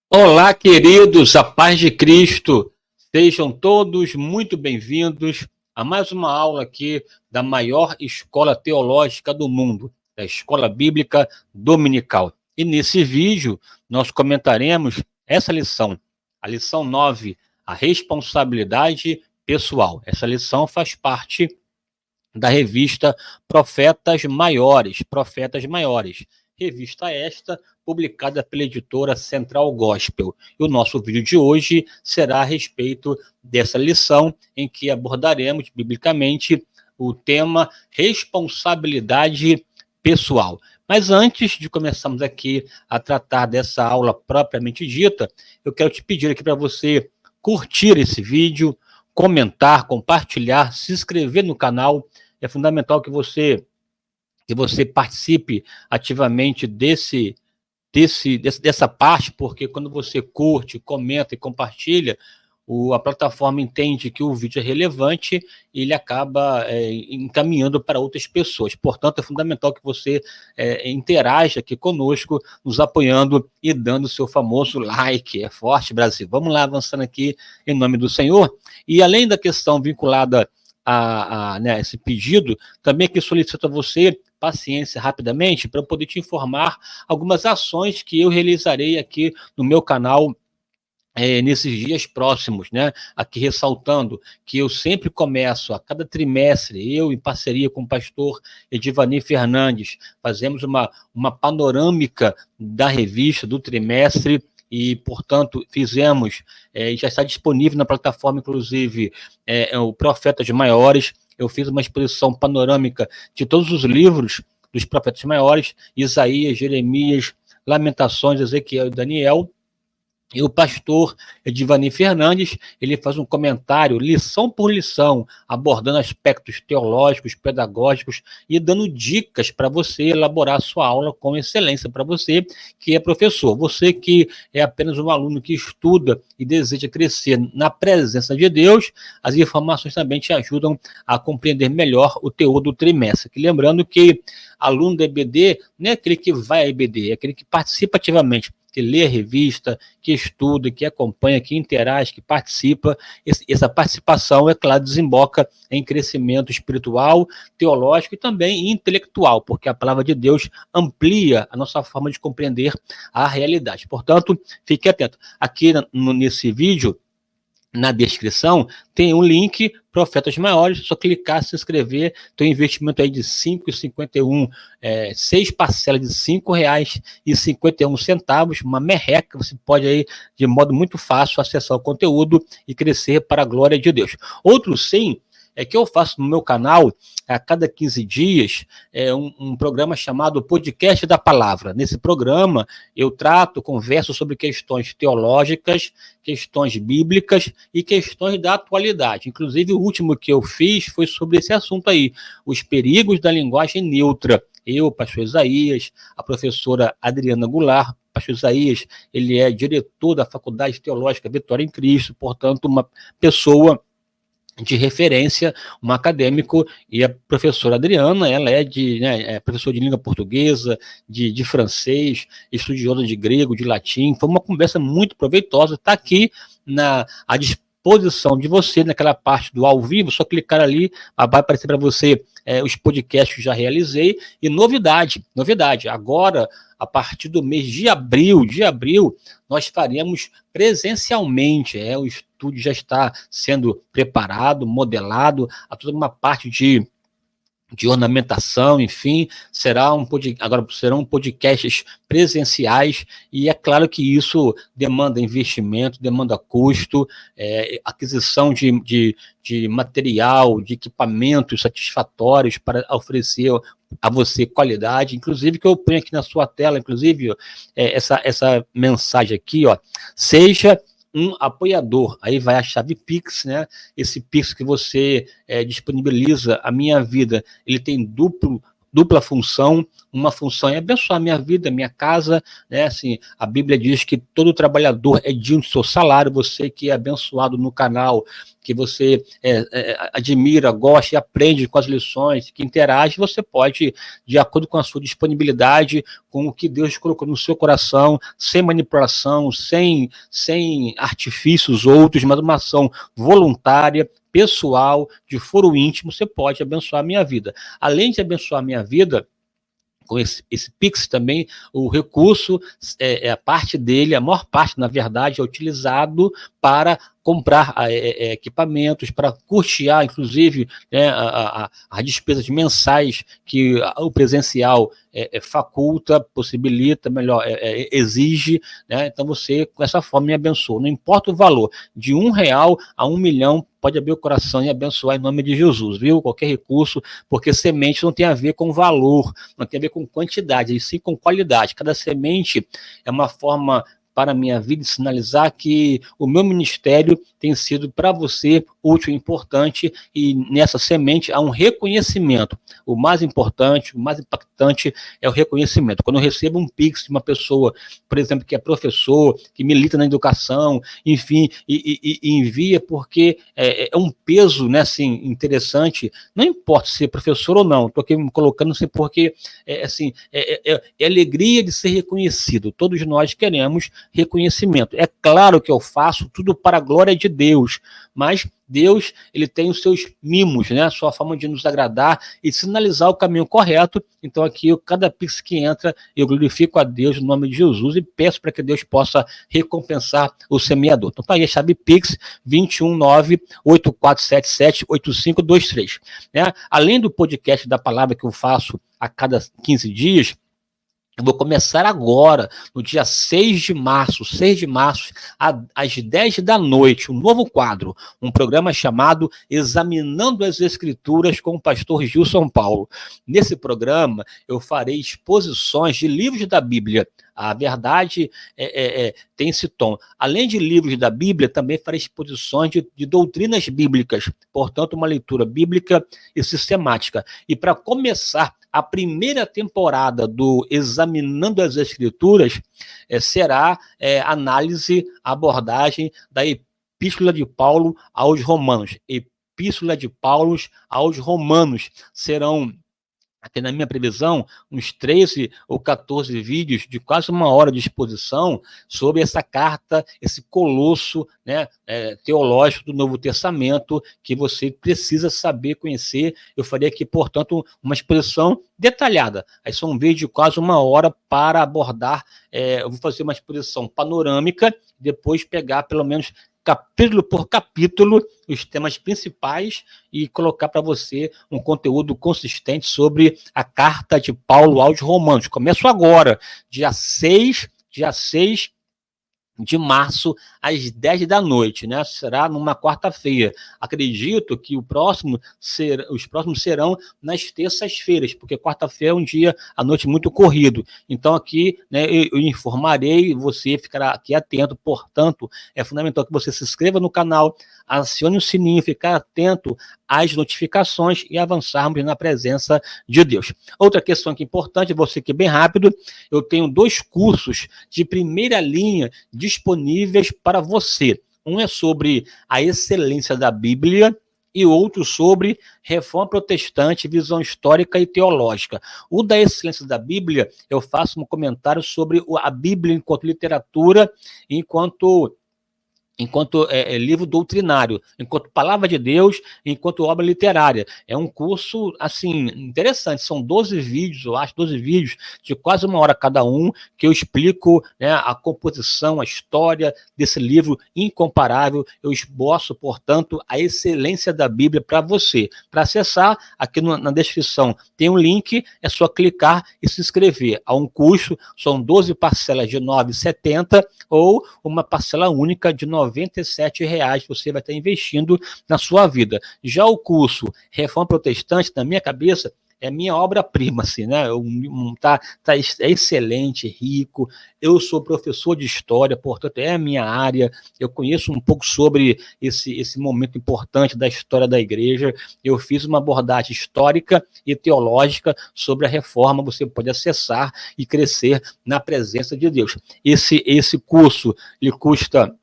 Olá, queridos, a paz de Cristo. Sejam todos muito bem-vindos a mais uma aula aqui da maior escola teológica do mundo, da Escola Bíblica Dominical. E nesse vídeo nós comentaremos essa lição, a lição 9, a responsabilidade pessoal. Essa lição faz parte da revista Profetas Maiores, revista esta publicada pela editora Central Gospel. E o nosso vídeo de hoje será a respeito dessa lição, em que abordaremos biblicamente o tema responsabilidade pessoal. Mas antes de começarmos aqui a tratar dessa aula propriamente dita, eu quero te pedir aqui para você curtir esse vídeo, comentar, compartilhar, se inscrever no canal. É fundamental que você participe ativamente dessa parte, porque quando você curte, comenta e compartilha, a plataforma entende que o vídeo é relevante e ele acaba encaminhando para outras pessoas. Portanto, é fundamental que você interaja aqui conosco, nos apoiando e dando o seu famoso like. É forte, Brasil. Vamos lá, avançando aqui em nome do Senhor. E além da questão vinculada a esse pedido, também que solicito a você paciência rapidamente para eu poder te informar algumas ações que eu realizarei aqui no meu canal nesses dias próximos, né? Aqui ressaltando que eu sempre começo a cada trimestre, eu em parceria com o pastor Edivani Fernandes, fazemos uma panorâmica da revista do trimestre e, portanto, fizemos, já está disponível na plataforma, inclusive, o Profetas Maiores. Eu fiz uma exposição panorâmica de todos os livros dos Profetas Maiores, Isaías, Jeremias, Lamentações, Ezequiel e Daniel. E o pastor Edivani Fernandes, ele faz um comentário, lição por lição, abordando aspectos teológicos, pedagógicos e dando dicas para você elaborar a sua aula com excelência, para você que é professor. Você que é apenas um aluno que estuda e deseja crescer na presença de Deus, as informações também te ajudam a compreender melhor o teor do trimestre. Que lembrando que aluno da EBD não é aquele que vai à EBD, é aquele que participa ativamente, que lê a revista, que estuda, que acompanha, que interage, que participa. Essa participação, é claro, desemboca em crescimento espiritual, teológico e também intelectual, porque a palavra de Deus amplia a nossa forma de compreender a realidade. Portanto, fique atento. Aqui nesse vídeo, na descrição, tem um link, Profetas Maiores, só clicar, se inscrever, tem um investimento aí de R$ 5,51, 6 parcelas de R$ 5,51, uma merreca, você pode aí, de modo muito fácil, acessar o conteúdo e crescer para a glória de Deus. Outro sim, é que eu faço no meu canal, a cada 15 dias, um programa chamado Podcast da Palavra. Nesse programa, eu converso sobre questões teológicas, questões bíblicas e questões da atualidade. Inclusive, o último que eu fiz foi sobre esse assunto aí, os perigos da linguagem neutra. Eu, pastor Isaías, a professora Adriana Goulart. Pastor Isaías, ele é diretor da Faculdade Teológica Vitória em Cristo, portanto, uma pessoa de referência, um acadêmico, e a professora Adriana, ela é professora de língua portuguesa, de francês, estudiosa de grego, de latim. Foi uma conversa muito proveitosa, está aqui à disposição de você, naquela parte do ao vivo, só clicar ali, vai aparecer para você os podcasts que já realizei, e novidade, agora, a partir do mês de abril, nós faremos presencialmente, o estúdio já está sendo preparado, modelado, há toda uma parte de ornamentação, enfim, agora serão podcasts presenciais, e é claro que isso demanda investimento, demanda custo, aquisição de material, de equipamentos satisfatórios para oferecer a você qualidade, inclusive que eu ponho aqui na sua tela, inclusive essa mensagem aqui, seja um apoiador, aí vai a chave Pix, né? Esse Pix que você disponibiliza a Minha Vida, ele tem duplo dupla função. Uma função é abençoar a minha vida, minha casa, né? Assim, a Bíblia diz que todo trabalhador é digno do seu salário. Você que é abençoado no canal, que você admira, gosta e aprende com as lições, que interage, você pode, de acordo com a sua disponibilidade, com o que Deus colocou no seu coração, sem manipulação, sem artifícios outros, mas uma ação voluntária, pessoal, de foro íntimo, você pode abençoar a minha vida. Além de abençoar a minha vida, com esse Pix também, o recurso, a parte dele, a maior parte, na verdade, é utilizado para comprar equipamentos, para custear, inclusive, né, as despesas mensais que o presencial faculta, possibilita, melhor, exige, né? Então você, com essa forma, me abençoa. Não importa o valor, de R$1 a 1 milhão, pode abrir o coração e abençoar em nome de Jesus, viu? Qualquer recurso, porque semente não tem a ver com valor, não tem a ver com quantidade, e sim com qualidade. Cada semente é uma forma para a minha vida de sinalizar que o meu ministério tem sido para você útil e importante, e nessa semente há um reconhecimento. O mais importante, o mais impactante é o reconhecimento. Quando eu recebo um Pix de uma pessoa, por exemplo, que é professor, que milita na educação, enfim, e envia porque é um peso, né, assim, interessante, não importa se é professor ou não, estou aqui me colocando assim porque é alegria de ser reconhecido. Todos nós queremos reconhecimento. É claro que eu faço tudo para a glória de Deus, mas Deus, ele tem os seus mimos, né? A sua forma de nos agradar e sinalizar o caminho correto. Então aqui, cada Pix que entra, eu glorifico a Deus no nome de Jesus e peço para que Deus possa recompensar o semeador. Então tá aí a chave Pix 219-8477-8523. Né? Além do podcast da palavra que eu faço a cada 15 dias, eu vou começar agora, no dia 6 de março, às 10 da noite, um novo quadro, um programa chamado Examinando as Escrituras com o pastor Gilson Paulo. Nesse programa, eu farei exposições de livros da Bíblia. A verdade tem esse tom. Além de livros da Bíblia, também farei exposições de doutrinas bíblicas, portanto, uma leitura bíblica e sistemática. E para começar a primeira temporada do Examinando as Escrituras, será análise, abordagem da Epístola de Paulo aos Romanos. Epístola de Paulo aos Romanos. Serão, aqui na minha previsão, uns 13 ou 14 vídeos de quase 1 hora de exposição sobre essa carta, esse colosso, né, teológico do Novo Testamento, que você precisa saber, conhecer. Eu farei aqui, portanto, uma exposição detalhada. Aí são um vídeo de quase 1 hora para abordar, eu vou fazer uma exposição panorâmica, depois pegar pelo menos capítulo por capítulo, os temas principais e colocar para você um conteúdo consistente sobre a carta de Paulo aos Romanos. Começo agora, dia 6 de março, às 10 da noite, né? Será numa quarta-feira. Acredito que os próximos serão nas terças-feiras, porque quarta-feira é um dia, à noite, muito corrido. Então, aqui, né, eu informarei, você ficará aqui atento. Portanto, é fundamental que você se inscreva no canal, acione o sininho, ficar atento às notificações e avançarmos na presença de Deus. Outra questão que é importante, vou ser aqui bem rápido, eu tenho 2 cursos de primeira linha disponíveis para você. Um é sobre a excelência da Bíblia e outro sobre reforma protestante, visão histórica e teológica. O da excelência da Bíblia, eu faço um comentário sobre a Bíblia enquanto literatura, enquanto livro doutrinário, enquanto palavra de Deus, enquanto obra literária. É um curso, assim, interessante. São 12 vídeos, eu acho, 12 vídeos de quase 1 hora cada um, que eu explico, né, a composição, a história desse livro incomparável. Eu esboço, portanto, a excelência da Bíblia para você. Para acessar, aqui na descrição tem um link, é só clicar e se inscrever. Há um custo, são 12 parcelas de R$ 9,70 ou uma parcela única de R$ 97 você vai estar investindo na sua vida. Já o curso Reforma Protestante, na minha cabeça, é minha obra-prima, assim, né? É excelente, rico. Eu sou professor de história, portanto, é a minha área. Eu conheço um pouco sobre esse momento importante da história da igreja. Eu fiz uma abordagem histórica e teológica sobre a reforma. Você pode acessar e crescer na presença de Deus. Esse curso, ele custa,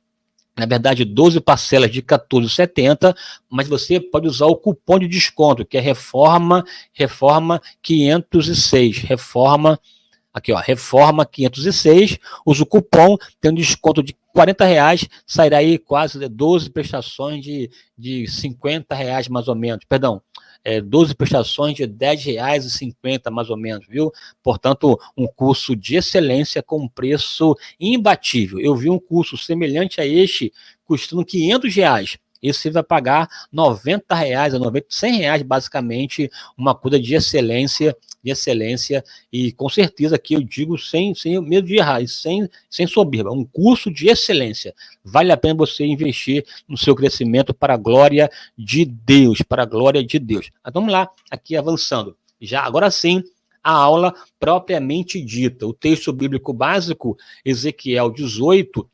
na verdade, 12 parcelas de R$14,70, mas você pode usar o cupom de desconto, que é Reforma 506. Aqui, ó, Reforma 506, usa o cupom, tem um desconto de R$40, sairá aí quase 12 prestações de R$50 mais ou menos, perdão, 12 prestações de R$10,50 mais ou menos, viu? Portanto, um curso de excelência com preço imbatível. Eu vi um curso semelhante a este custando R$500. Esse vai pagar R$90, R$100, basicamente, uma coisa de excelência, e com certeza aqui eu digo sem medo de errar, sem soberba, um curso de excelência. Vale a pena você investir no seu crescimento para a glória de Deus, para a glória de Deus. Mas vamos lá, aqui avançando. Já agora sim, a aula propriamente dita. O texto bíblico básico, Ezequiel 18,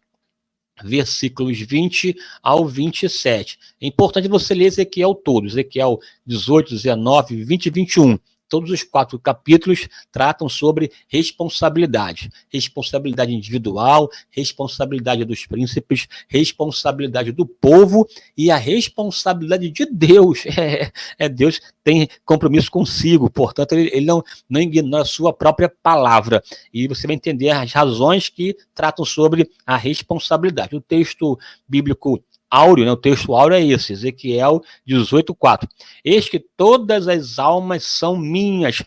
versículos 20 ao 27. É importante você ler Ezequiel todo, Ezequiel 18, 19, 20 e 21. Todos os 4 capítulos tratam sobre responsabilidade. Responsabilidade individual, responsabilidade dos príncipes, responsabilidade do povo e a responsabilidade de Deus. Deus tem compromisso consigo, portanto, ele não ignora a sua própria palavra. E você vai entender as razões que tratam sobre a responsabilidade. O texto bíblico áureo, né? O texto áureo é esse, Ezequiel 18:4. Eis que todas as almas são minhas,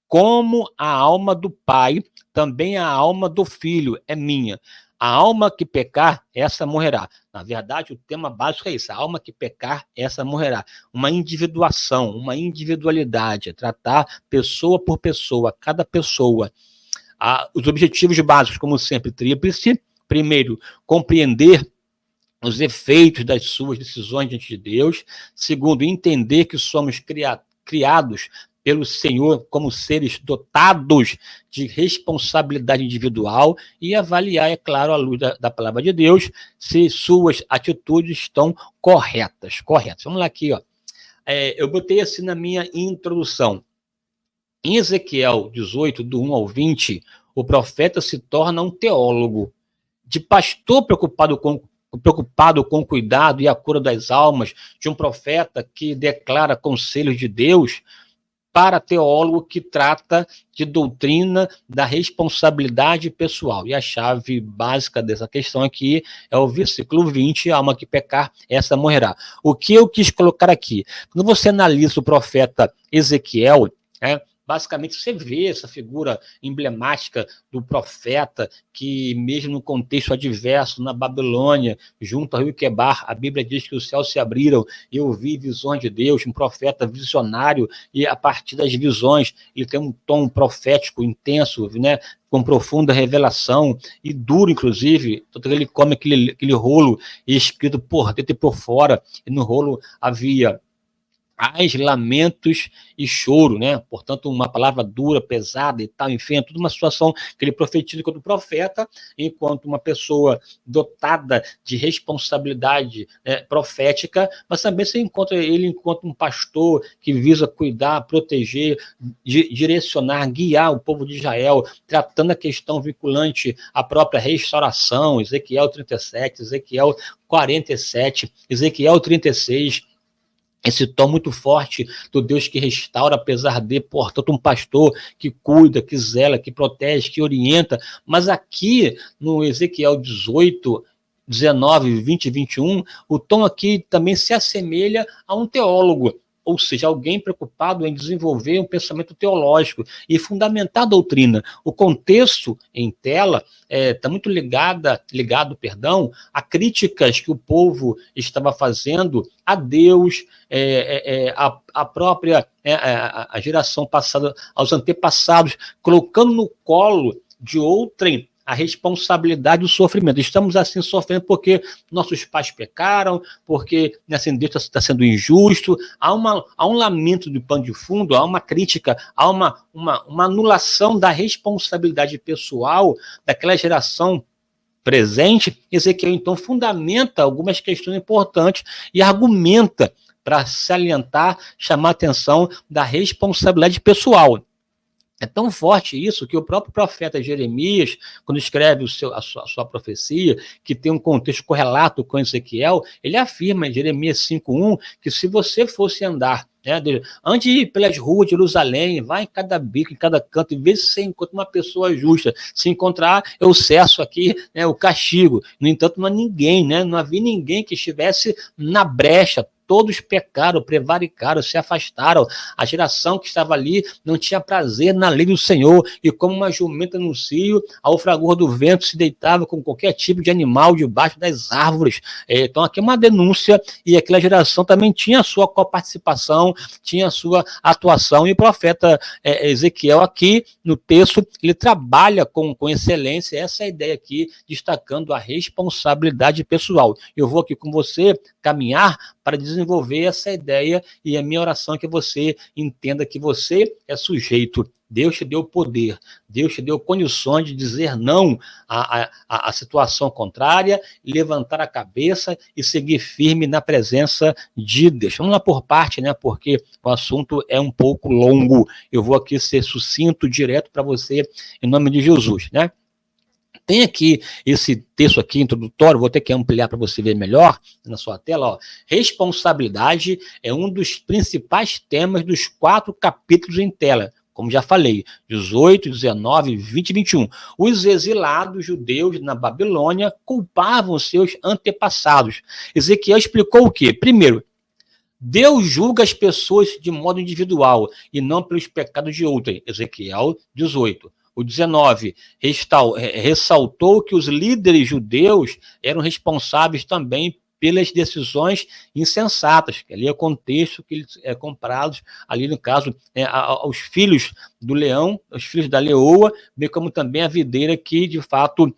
como a alma do Pai, também a alma do Filho é minha. A alma que pecar, essa morrerá. Na verdade, o tema básico é isso, a alma que pecar, essa morrerá. Uma individuação, uma individualidade, tratar pessoa por pessoa, cada pessoa. Os objetivos básicos, como sempre, tríplice. Primeiro, compreender os efeitos das suas decisões diante de Deus. Segundo, entender que somos criados pelo Senhor como seres dotados de responsabilidade individual e avaliar, é claro, à luz da palavra de Deus, se suas atitudes estão corretas. Vamos lá aqui, ó. Eu botei assim na minha introdução. Em Ezequiel 18, do 1 ao 20, o profeta se torna um teólogo. De pastor preocupado com o cuidado e a cura das almas, de um profeta que declara conselhos de Deus, para teólogo que trata de doutrina da responsabilidade pessoal. E a chave básica dessa questão aqui é o versículo 20, a alma que pecar, essa morrerá. O que eu quis colocar aqui? Quando você analisa o profeta Ezequiel, basicamente, você vê essa figura emblemática do profeta que, mesmo no contexto adverso, na Babilônia, junto ao rio Quebar, a Bíblia diz que os céus se abriram e eu vi visões de Deus, um profeta visionário, e a partir das visões ele tem um tom profético intenso, né, com profunda revelação e duro, inclusive. Tanto que ele come aquele rolo escrito por dentro e por fora, e no rolo havia lamentos e choro, né? Portanto, uma palavra dura, pesada e tal, enfim, é tudo uma situação que ele profetiza enquanto profeta, enquanto uma pessoa dotada de responsabilidade profética, mas também você encontra ele enquanto um pastor que visa cuidar, proteger, direcionar, guiar o povo de Israel, tratando a questão vinculante à própria restauração, Ezequiel 37, Ezequiel 47, Ezequiel 36, esse tom muito forte do Deus que restaura, apesar de, portanto, um pastor que cuida, que zela, que protege, que orienta. Mas aqui, no Ezequiel 18, 19, 20 e 21, o tom aqui também se assemelha a um teólogo, ou seja, alguém preocupado em desenvolver um pensamento teológico e fundamentar a doutrina. O contexto em tela está muito ligado, a críticas que o povo estava fazendo a Deus, a própria a geração passada, aos antepassados, colocando no colo de outrem a responsabilidade do sofrimento. Estamos assim sofrendo porque nossos pais pecaram, porque assim, Deus está sendo injusto. Há um lamento de pano de fundo, há uma crítica, há uma anulação da responsabilidade pessoal daquela geração presente. Ezequiel, então, fundamenta algumas questões importantes e argumenta para salientar, chamar a atenção da responsabilidade pessoal. É tão forte isso que o próprio profeta Jeremias, quando escreve a sua profecia, que tem um contexto correlato com Ezequiel, ele afirma em Jeremias 5:1 que se você fosse andar, antes de ir pelas ruas de Jerusalém, vai em cada bico, em cada canto, e vê se você encontra uma pessoa justa. Se encontrar, eu cesso aqui o castigo. No entanto, não há ninguém, não havia ninguém que estivesse na brecha. Todos pecaram, prevaricaram, se afastaram. A geração que estava ali não tinha prazer na lei do Senhor, e como uma jumenta no cio, ao fragor do vento se deitava com qualquer tipo de animal debaixo das árvores. Então aqui é uma denúncia, e aquela geração também tinha a sua coparticipação, tinha a sua atuação, e o profeta Ezequiel aqui no texto, ele trabalha com excelência essa ideia aqui, destacando a responsabilidade pessoal. Eu vou aqui com você caminhar para desenvolver essa ideia, e a minha oração é que você entenda que você é sujeito. Deus te deu poder, Deus te deu condições de dizer não à situação contrária, levantar a cabeça e seguir firme na presença de Deus. Vamos lá por parte, porque o assunto é um pouco longo. Eu vou aqui ser sucinto, direto para você, em nome de Jesus, Tem aqui esse texto aqui introdutório, vou ter que ampliar para você ver melhor na sua tela. Responsabilidade é um dos principais temas dos 4 capítulos em tela, como já falei, 18, 19, 20 e 21. Os exilados judeus na Babilônia culpavam seus antepassados. Ezequiel explicou o quê? Primeiro, Deus julga as pessoas de modo individual e não pelos pecados de outrem. Ezequiel 18. O 19 ressaltou que os líderes judeus eram responsáveis também pelas decisões insensatas, que ali é o contexto que eles comprados, ali no caso, aos filhos do leão, os filhos da leoa, bem como também a videira que, de fato,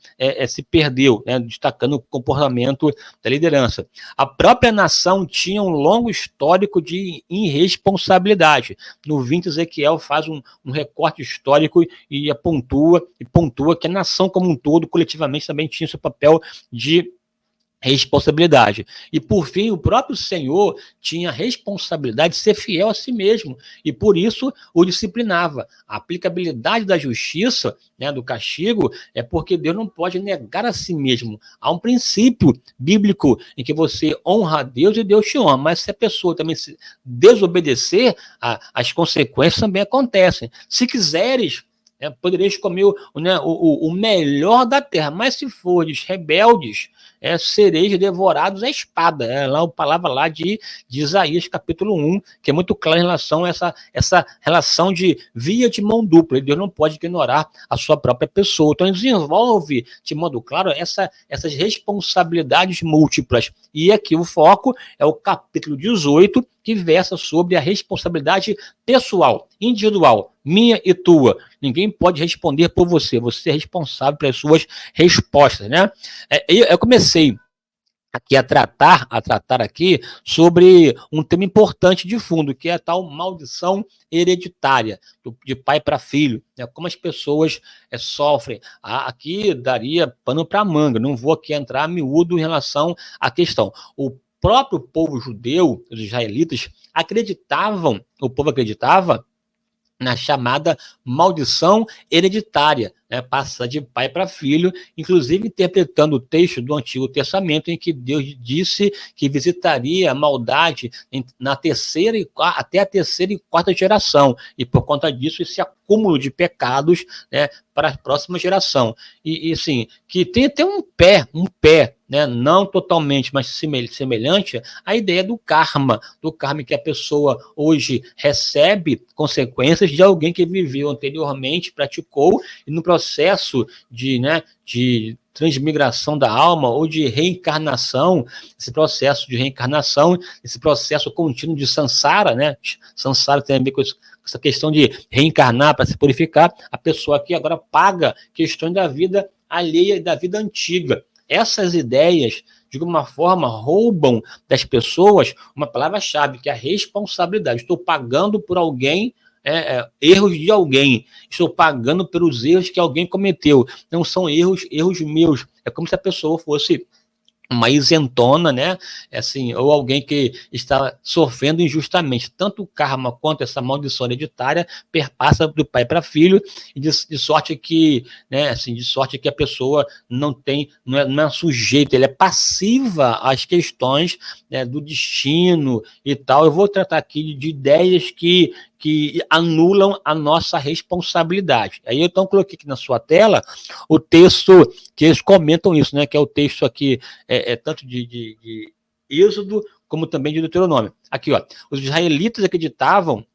se perdeu, destacando o comportamento da liderança. A própria nação tinha um longo histórico de irresponsabilidade. No 20, Ezequiel faz um recorte histórico e pontua que a nação como um todo, coletivamente, também tinha seu papel de responsabilidade. E, por fim, o próprio Senhor tinha a responsabilidade de ser fiel a si mesmo, e por isso o disciplinava. A aplicabilidade da justiça, do castigo, é porque Deus não pode negar a si mesmo. Há um princípio bíblico em que você honra a Deus e Deus te honra, mas se a pessoa também se desobedecer, as consequências também acontecem. Se quiseres, podereis comer o melhor da terra, mas se fores rebeldes, sereis devorados à espada. A palavra lá de Isaías, capítulo 1, que é muito clara em relação a essa relação de via de mão dupla, e Deus não pode ignorar a sua própria pessoa. Então, desenvolve de modo claro essas responsabilidades múltiplas. E aqui o foco é o capítulo 18, que versa sobre a responsabilidade pessoal, individual, minha e tua. Ninguém pode responder por você, você é responsável pelas suas respostas, Eu comecei aqui a tratar aqui sobre um tema importante de fundo, que é a tal maldição hereditária, de pai para filho, como as pessoas sofrem. Aqui daria pano para manga, não vou aqui entrar miúdo em relação à questão. O próprio povo judeu, os israelitas, o povo acreditava na chamada maldição hereditária, passa de pai para filho, inclusive interpretando o texto do Antigo Testamento em que Deus disse que visitaria a maldade até a terceira e quarta geração, e por conta disso esse acúmulo de pecados para a próxima geração. E assim, que tem até um pé, não totalmente, mas semelhante à ideia do karma que a pessoa hoje recebe consequências de alguém que viveu anteriormente, praticou, e no processo de transmigração da alma ou de reencarnação, esse processo de reencarnação, esse processo contínuo de samsara, samsara tem a ver com essa questão de reencarnar para se purificar, a pessoa aqui agora paga questões da vida alheia da vida antiga. Essas ideias, de alguma forma, roubam das pessoas uma palavra-chave, que é a responsabilidade. Estou pagando por alguém, erros de alguém. Estou pagando pelos erros que alguém cometeu. Não são erros meus. É como se a pessoa fosse uma isentona, né? Assim, ou alguém que está sofrendo injustamente. Tanto o karma quanto essa maldição hereditária perpassa do pai para filho, e de sorte que, né, assim, de sorte que a pessoa não é sujeita, ela é passiva às questões, né, do destino e tal. Eu vou tratar aqui de ideias que anulam a nossa responsabilidade. Aí, então, coloquei aqui na sua tela o texto que eles comentam isso, né? Que é o texto aqui, tanto de Êxodo, como também de Deuteronômio. Aqui, ó, os israelitas acreditavam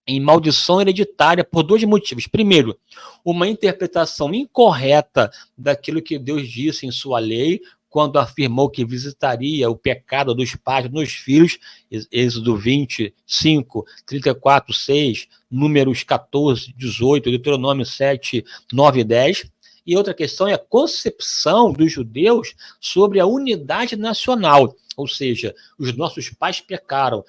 em maldição hereditária por dois motivos. Primeiro, uma interpretação incorreta daquilo que Deus disse em sua lei, quando afirmou que visitaria o pecado dos pais nos filhos, Êxodo 25, 34, 6, Números 14, 18, Deuteronômio 7, 9 e 10. E outra questão é a concepção dos judeus sobre a unidade nacional, ou seja, os nossos pais pecaram.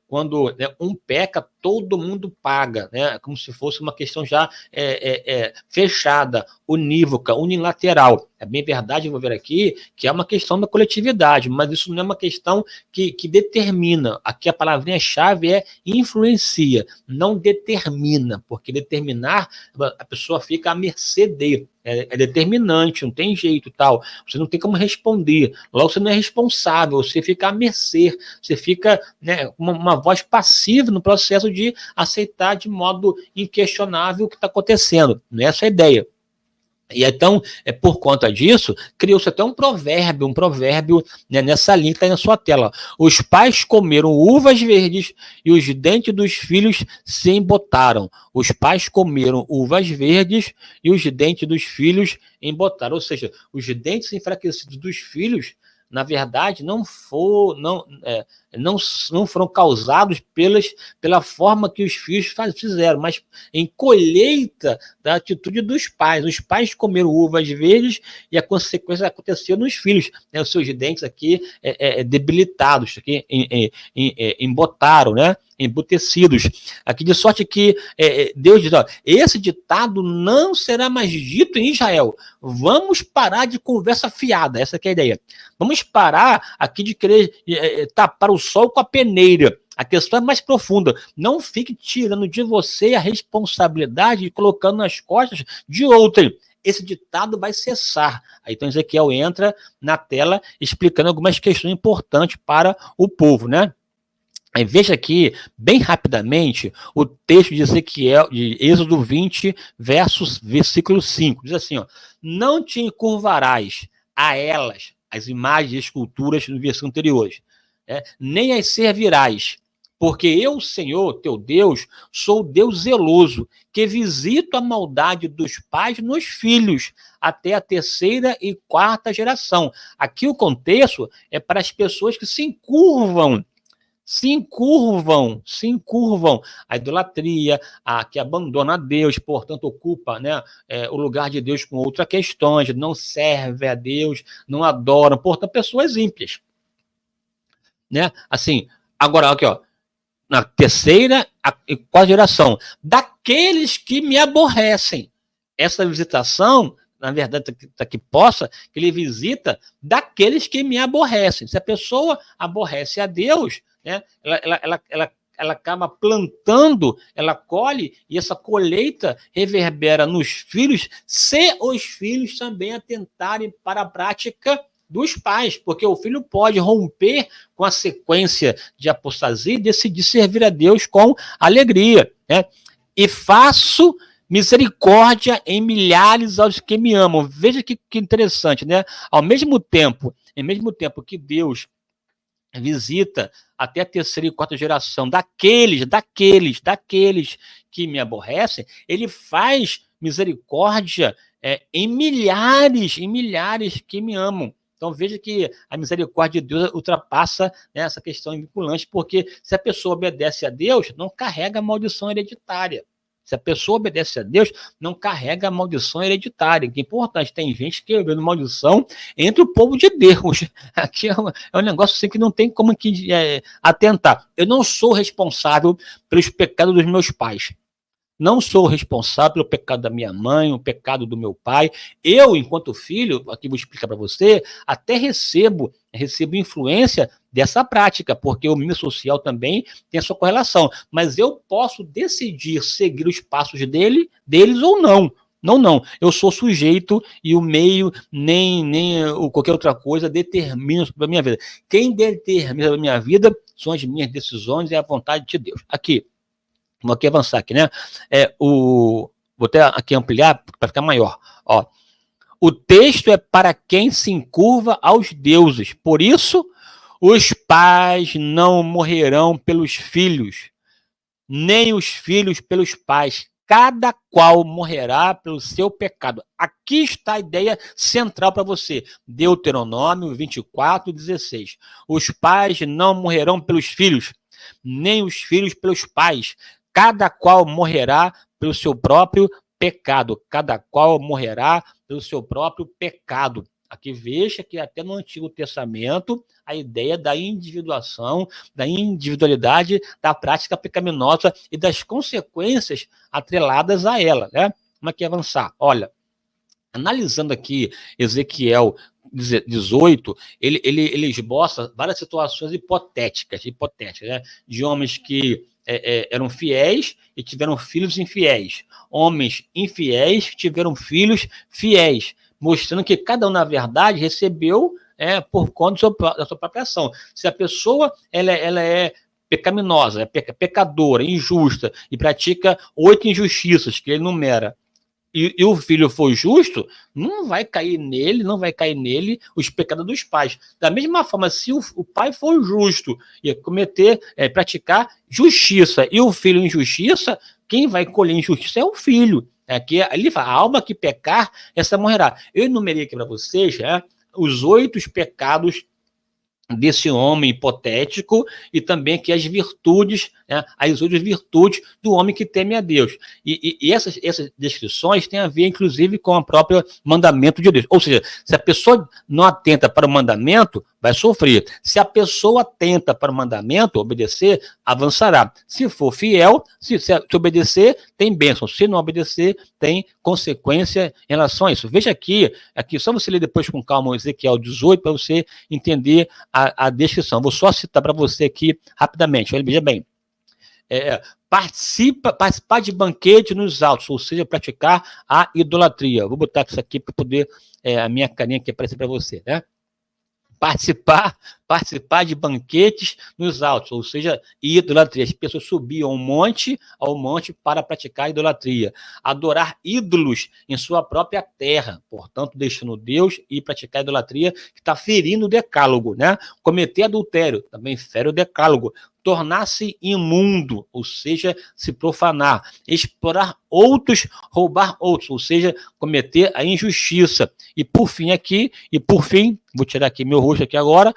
Quando né, um peca, todo mundo paga, né? Como se fosse uma questão já fechada, unívoca, unilateral. É bem verdade, vou ver aqui, que é uma questão da coletividade, mas isso não é uma questão que determina. Aqui a palavrinha-chave é influencia, não determina, porque determinar, a pessoa fica à mercê dele. É determinante, não tem jeito tal. Você não tem como responder. Logo, você não é responsável, você fica à mercê, você fica, né, uma voz passiva no processo de aceitar de modo inquestionável o que está acontecendo. Não é essa a ideia. E então, por conta disso, criou-se até um provérbio, né, nessa linha que está aí na sua tela. Os pais comeram uvas verdes e os dentes dos filhos se embotaram. Os pais comeram uvas verdes e os dentes dos filhos embotaram. Ou seja, os dentes enfraquecidos dos filhos, na verdade, não foram causados pela forma que os filhos fizeram, mas em colheita da atitude dos pais. Os pais comeram uvas verdes e a consequência aconteceu nos filhos, né? Os seus dentes aqui debilitados, aqui, embotaram, né? Embutecidos. Aqui, de sorte que Deus diz, ó, esse ditado não será mais dito em Israel. Vamos parar de conversa fiada, essa que é a ideia. Vamos parar aqui de querer tapar o sol com a peneira. A questão é mais profunda. Não fique tirando de você a responsabilidade e colocando nas costas de outrem. Esse ditado vai cessar. Aí, então, Ezequiel entra na tela explicando algumas questões importantes para o povo, né? Aí, veja aqui, bem rapidamente, o texto de Ezequiel, de Êxodo 20, versículo 5. Diz assim, ó, não te encurvarás a elas, as imagens e esculturas do versículo anteriores, nem as servirás, porque eu, Senhor, teu Deus, sou Deus zeloso, que visito a maldade dos pais nos filhos, até a terceira e quarta geração. Aqui o contexto é para as pessoas que se encurvam à idolatria, que abandona a Deus, portanto ocupa, né, o lugar de Deus com outras questões, não serve a Deus, não adoram, portanto pessoas ímpias, né? Assim, agora aqui, ó, na terceira e quarta geração, daqueles que me aborrecem. Essa visitação, na verdade, que ele visita daqueles que me aborrecem. Se a pessoa aborrece a Deus, né, ela acaba plantando, ela colhe, e essa colheita reverbera nos filhos, se os filhos também atentarem para a prática dos pais, porque o filho pode romper com a sequência de apostasia e decidir servir a Deus com alegria, né? E faço misericórdia em milhares aos que me amam. Veja que interessante, né? Ao mesmo tempo que Deus visita até a terceira e quarta geração daqueles que me aborrecem, ele faz misericórdia em milhares que me amam. Então veja que a misericórdia de Deus ultrapassa, né, essa questão vinculante, porque se a pessoa obedece a Deus, não carrega a maldição hereditária. Se a pessoa obedece a Deus, não carrega a maldição hereditária, que é importante. Tem gente que vendo maldição entre o povo de Deus. Aqui é um negócio assim que não tem como que, atentar. Eu não sou responsável pelos pecados dos meus pais. Não sou responsável pelo pecado da minha mãe, o pecado do meu pai. Eu, enquanto filho, aqui vou explicar para você, até recebo influência dessa prática, porque o meio social também tem a sua correlação. Mas eu posso decidir seguir os passos deles ou não. Não. Eu sou sujeito e o meio, nem qualquer outra coisa, determina sobre a minha vida. Quem determina a minha vida são as minhas decisões e a vontade de Deus. Aqui. Vou aqui avançar aqui, né? Vou até aqui ampliar para ficar maior. Ó, o texto é para quem se encurva aos deuses. Por isso, os pais não morrerão pelos filhos, nem os filhos pelos pais. Cada qual morrerá pelo seu pecado. Aqui está a ideia central para você. Deuteronômio 24:16. Os pais não morrerão pelos filhos, nem os filhos pelos pais. Cada qual morrerá pelo seu próprio pecado. Cada qual morrerá pelo seu próprio pecado. Aqui veja que até no Antigo Testamento a ideia da individuação, da individualidade da prática pecaminosa e das consequências atreladas a ela, né? Vamos aqui avançar. Olha, analisando aqui Ezequiel 18, ele esboça várias situações hipotéticas, né? De homens que eram fiéis e tiveram filhos infiéis. Homens infiéis tiveram filhos fiéis, mostrando que cada um, na verdade, recebeu por conta da sua própria ação. Se a pessoa ela é pecaminosa, pecadora, injusta, e pratica 8 injustiças que ele enumera, e o filho for justo, não vai cair nele os pecados dos pais. Da mesma forma, se o pai for justo e praticar justiça e o filho injustiça, quem vai colher injustiça é o filho. Aqui ele fala, a alma que pecar, essa morrerá. Eu enumerei aqui para vocês os 8 pecados desse homem hipotético e também aqui as virtudes, as 8 virtudes do homem que teme a Deus. E essas descrições têm a ver, inclusive, com o próprio mandamento de Deus. Ou seja, se a pessoa não atenta para o mandamento, vai sofrer. Se a pessoa atenta para o mandamento, obedecer, avançará. Se for fiel, se obedecer, tem bênção. Se não obedecer, tem consequência em relação a isso. Veja aqui só você ler depois com calma o Ezequiel 18 para você entender a descrição. Vou só citar para você aqui rapidamente. Veja bem. Participar de banquete nos altos, ou seja, praticar a idolatria. Vou botar isso aqui para poder a minha carinha aqui aparecer para você, né? Participar de banquetes nos altos, ou seja, idolatria. As pessoas subiam ao monte para praticar idolatria. Adorar ídolos em sua própria terra, portanto, deixando Deus e praticar idolatria, que está ferindo o decálogo, né? Cometer adultério, também fere o decálogo. Tornar-se imundo, ou seja, se profanar, explorar outros, roubar outros, ou seja, cometer a injustiça. E por fim, vou tirar aqui meu rosto aqui agora,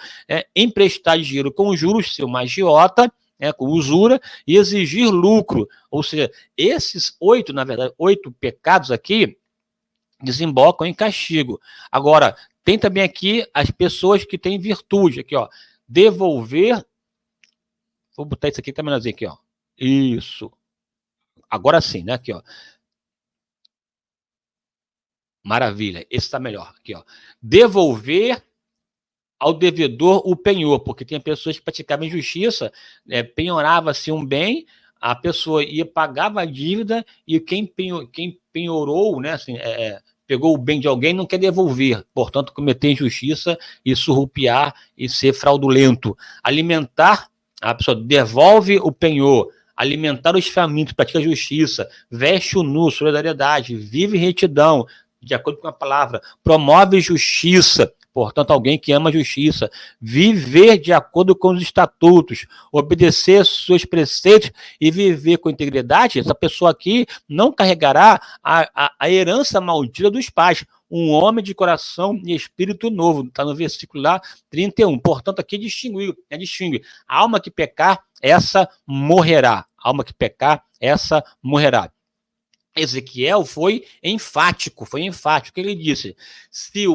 emprestar dinheiro com juros, ser uma agiota, com usura, e exigir lucro. Ou seja, esses 8 pecados aqui, desembocam em castigo. Agora, tem também aqui as pessoas que têm virtude, aqui, ó, devolver. Vou botar isso aqui, tá menorzinho aqui, ó. Isso. Agora sim, né? Aqui, ó. Maravilha. Esse tá melhor. Aqui, ó. Devolver ao devedor o penhor, porque tem pessoas que praticavam injustiça, penhorava-se um bem, a pessoa pagava a dívida e quem penhorou, né? Assim, pegou o bem de alguém, não quer devolver, portanto, cometer injustiça e surrupiar e ser fraudulento. Alimentar. A pessoa devolve o penhor, alimentar os famintos, pratica justiça, veste o nu, solidariedade, vive retidão, de acordo com a palavra, promove justiça, portanto, alguém que ama a justiça, viver de acordo com os estatutos, obedecer seus preceitos e viver com integridade, essa pessoa aqui não carregará a herança maldita dos pais. Um homem de coração e espírito novo, está no versículo lá 31. Portanto, aqui distingue. A alma que pecar, essa morrerá. A alma que pecar, essa morrerá. Ezequiel foi enfático. O que ele disse? Se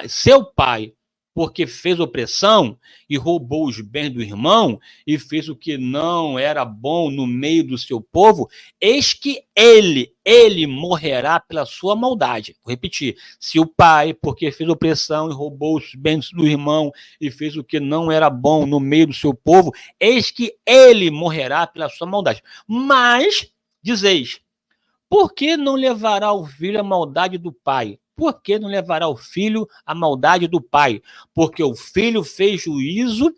seu pai, porque fez opressão e roubou os bens do irmão e fez o que não era bom no meio do seu povo, eis que ele morrerá pela sua maldade. Vou repetir. Se o pai, porque fez opressão e roubou os bens do irmão e fez o que não era bom no meio do seu povo, eis que ele morrerá pela sua maldade. Mas, dizeis, por que não levará o filho a maldade do pai? Por que não levará o filho a maldade do pai? Porque o filho fez juízo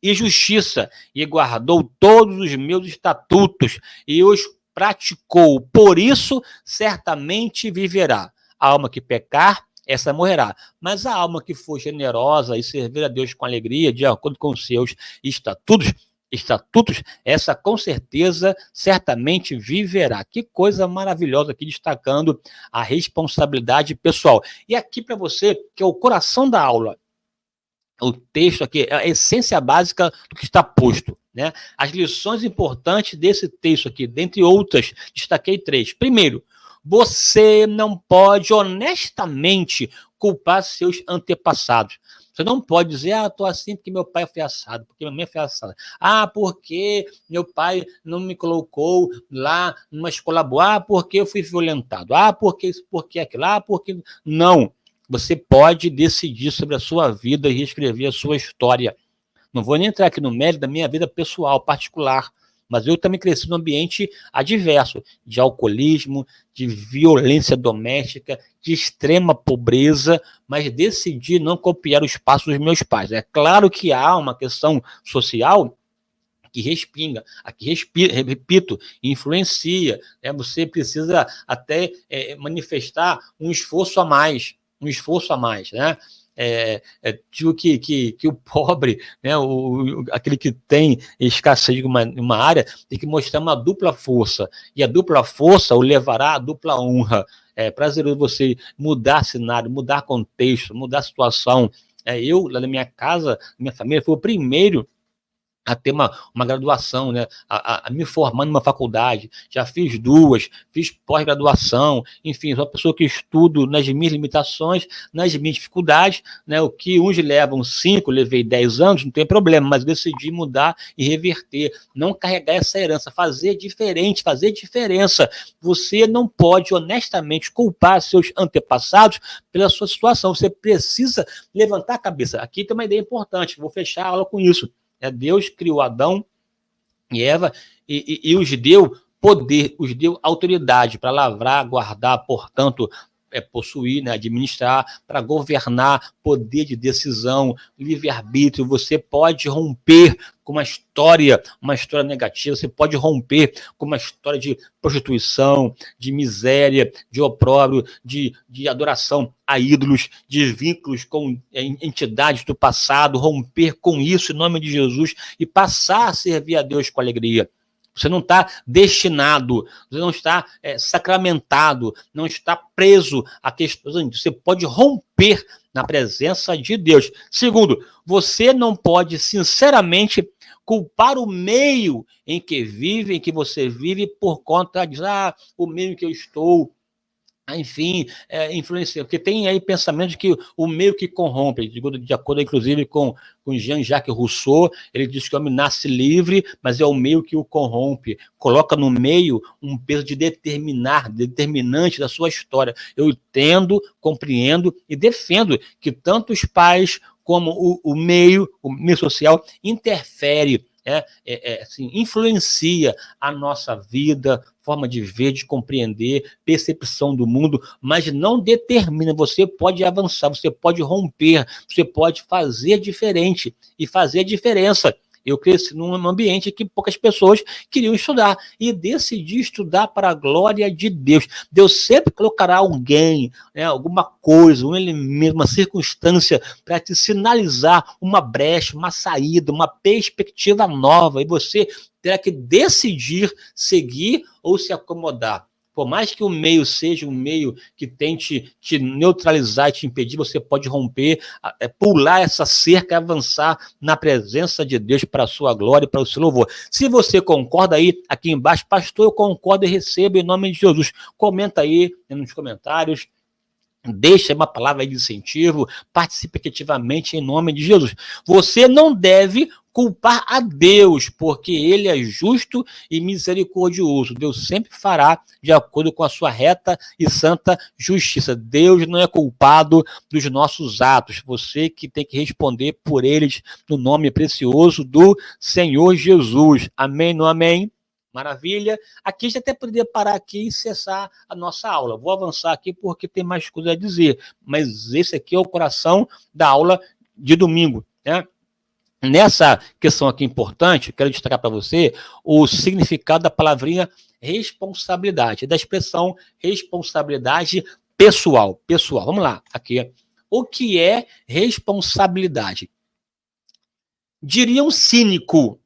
e justiça, e guardou todos os meus estatutos, e os praticou. Por isso, certamente viverá. A alma que pecar, essa morrerá. Mas a alma que for generosa e servir a Deus com alegria, de acordo com os seus estatutos, essa com certeza, certamente viverá. Que coisa maravilhosa aqui, destacando a responsabilidade pessoal. E aqui para você, que é o coração da aula, o texto aqui é a essência básica do que está posto, né? As lições importantes desse texto aqui, dentre outras, destaquei 3. Primeiro, você não pode honestamente culpar seus antepassados. Você não pode dizer, estou assim porque meu pai foi assado, porque minha mãe foi assada. Porque meu pai não me colocou lá numa escola boa, porque eu fui violentado. Porque isso, porque aquilo. Porque... Não. Você pode decidir sobre a sua vida e reescrever a sua história. Não vou nem entrar aqui no mérito da minha vida pessoal, particular, mas eu também cresci num ambiente adverso, de alcoolismo, de violência doméstica, de extrema pobreza, mas decidi não copiar os passos dos meus pais. É claro que há uma questão social que respinga, aqui repito, influencia, né? Você precisa até manifestar um esforço a mais, né? Digo que o pobre, né, aquele que tem escassez de uma área, tem que mostrar uma dupla força, e a dupla força o levará à dupla honra. É prazeroso você mudar cenário, mudar contexto, mudar situação. Eu, lá na minha casa, minha família, foi o primeiro a ter uma graduação, né? a me formar numa faculdade, já fiz 2, fiz pós-graduação, enfim, sou uma pessoa que estudo nas minhas limitações, nas minhas dificuldades, né? O que uns levam 5, levei 10 anos, não tem problema, mas decidi mudar e reverter, não carregar essa herança, fazer diferente, fazer diferença. Você não pode honestamente culpar seus antepassados pela sua situação, você precisa levantar a cabeça. Aqui tem uma ideia importante, vou fechar a aula com isso. Deus criou Adão e Eva e os deu poder, os deu autoridade para lavrar, guardar, portanto, possuir, né, administrar, para governar, poder de decisão, livre-arbítrio. Você pode romper com uma história negativa, você pode romper com uma história de prostituição, de miséria, de opróbrio, de adoração a ídolos, de vínculos com entidades do passado, romper com isso em nome de Jesus e passar a servir a Deus com alegria. Você não está destinado, você não está sacramentado, não está preso a questões. Você pode romper na presença de Deus. Segundo, você não pode, sinceramente, culpar o meio em que você vive, por conta de o meio em que eu estou, enfim, influencia, porque tem aí pensamento de que o meio que corrompe, de acordo inclusive com Jean-Jacques Rousseau, ele diz que o homem nasce livre, mas é o meio que o corrompe, coloca no meio um peso de determinante da sua história. Eu entendo, compreendo e defendo que tanto os pais como o meio social interfere, assim, influencia a nossa vida, forma de ver, de compreender, percepção do mundo, mas não determina. Você pode avançar, você pode romper, você pode fazer diferente e fazer diferença. Eu cresci num ambiente que poucas pessoas queriam estudar e decidi estudar para a glória de Deus. Deus sempre colocará alguém, né, alguma coisa, um elemento, uma circunstância para te sinalizar uma brecha, uma saída, uma perspectiva nova, e você terá que decidir seguir ou se acomodar. Por mais que o meio seja um meio que tente te neutralizar e te impedir, você pode romper, pular essa cerca, avançar na presença de Deus para a sua glória e para o seu louvor. Se você concorda aí, aqui embaixo, pastor, eu concordo e recebo em nome de Jesus. Comenta aí nos comentários. Deixa uma palavra de incentivo, participe ativamente em nome de Jesus. Você não deve culpar a Deus, porque Ele é justo e misericordioso. Deus sempre fará de acordo com a sua reta e santa justiça. Deus não é culpado dos nossos atos. Você que tem que responder por eles no nome precioso do Senhor Jesus. Amém, não amém? Maravilha. Aqui já até poderia parar aqui e cessar a nossa aula. Vou avançar aqui porque tem mais coisa a dizer, mas esse aqui é o coração da aula de domingo, né? Nessa questão aqui importante, quero destacar para você o significado da palavrinha responsabilidade, da expressão responsabilidade pessoal. Pessoal, vamos lá, aqui. O que é responsabilidade? Diria um cínico,